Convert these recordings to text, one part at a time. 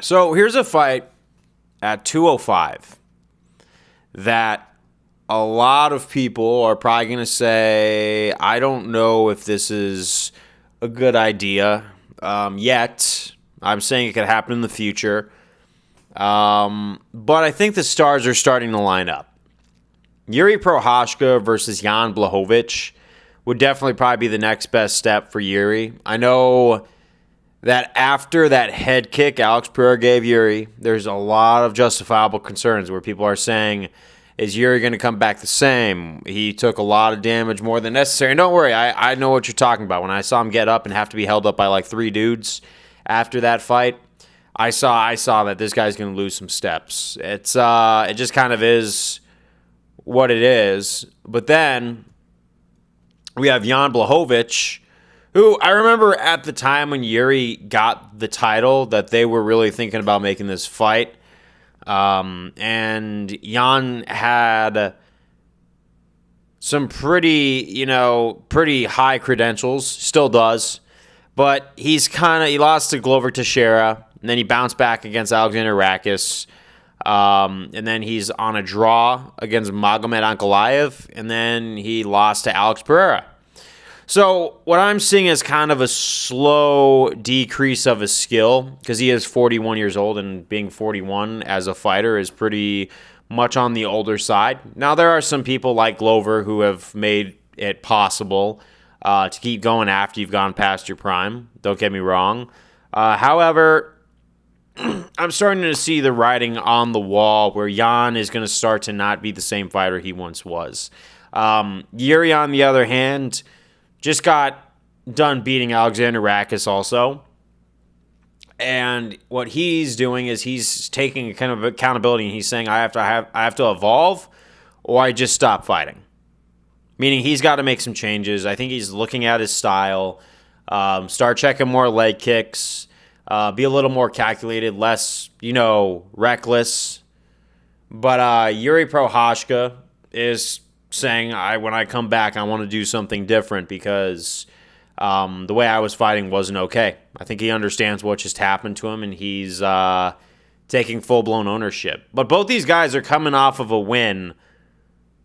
So here's a fight at 205 that a lot of people are probably going to say, I don't know if this is a good idea yet. I'm saying it could happen in the future. But I think the stars are starting to line up. Jiri Prochazka versus Jan Blachowicz would definitely probably be the next best step for Jiri. I know that after that head kick Alex Pereira gave Jiri, there's a lot of justifiable concerns where people are saying, is Jiri going to come back the same? He took a lot of damage, more than necessary. And don't worry, I know what you're talking about. When I saw him get up and have to be held up by like 3 dudes after that fight, I saw that this guy's going to lose some steps. It just kind of is what it is. But then we have Jan Blachowicz, who I remember at the time when Jiri got the title that they were really thinking about making this fight. And Jan had some pretty high credentials, still does. But he lost to Glover Teixeira, and then he bounced back against Alexander Rakis. And then he's on a draw against Magomed Ankalaev, and then he lost to Alex Pereira. So what I'm seeing is kind of a slow decrease of his skill because he is 41 years old, and being 41 as a fighter is pretty much on the older side. Now, there are some people like Glover who have made it possible to keep going after you've gone past your prime. Don't get me wrong. However, I'm starting to see the writing on the wall where Jan is going to start to not be the same fighter he once was. Jiri, on the other hand, just got done beating Alexander Rakis also. And what he's doing is he's taking a kind of accountability, and he's saying, I have to evolve, or I just stop fighting. Meaning he's got to make some changes. I think he's looking at his style, start checking more leg kicks, be a little more calculated, less, reckless. But Jiri Prochazka is saying, when I come back, I want to do something different because the way I was fighting wasn't okay. I think he understands what just happened to him, and he's taking full-blown ownership. But both these guys are coming off of a win.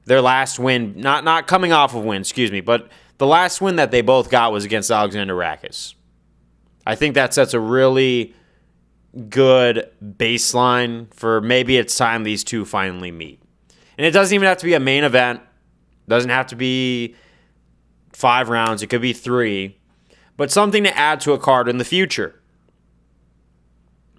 Their last win, not coming off of win, but the last win that they both got was against Alexander Rakis. I think that sets a really good baseline for maybe it's time these two finally meet. And it doesn't even have to be a main event. It doesn't have to be 5 rounds. It could be 3. But something to add to a card in the future.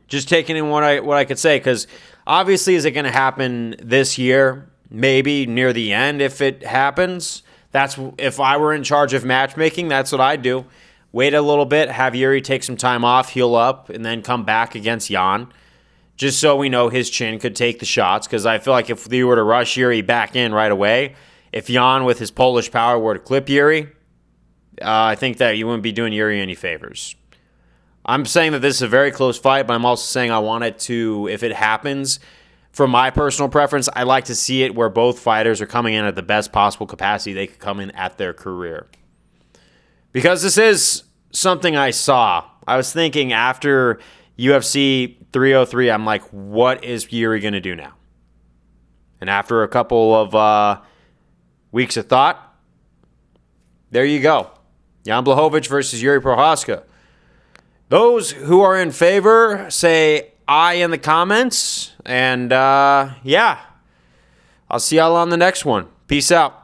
Just taking in what I could say, because obviously is it going to happen this year? Maybe near the end if it happens. If I were in charge of matchmaking, that's what I'd do. Wait a little bit, have Jiri take some time off, heal up, and then come back against Jan. Just so we know his chin could take the shots, because I feel like if we were to rush Jiri back in right away, if Jan with his Polish power were to clip Jiri, I think that you wouldn't be doing Jiri any favors. I'm saying that this is a very close fight, but I'm also saying I want it to, if it happens, from my personal preference, I like to see it where both fighters are coming in at the best possible capacity they could come in at their career. Because this is something I saw. I was thinking after UFC 303, I'm like, what is Jiri going to do now? And after a couple of weeks of thought, there you go. Jan Blachowicz versus Jiri Prochazka. Those who are in favor say aye in the comments. And yeah, I'll see y'all on the next one. Peace out.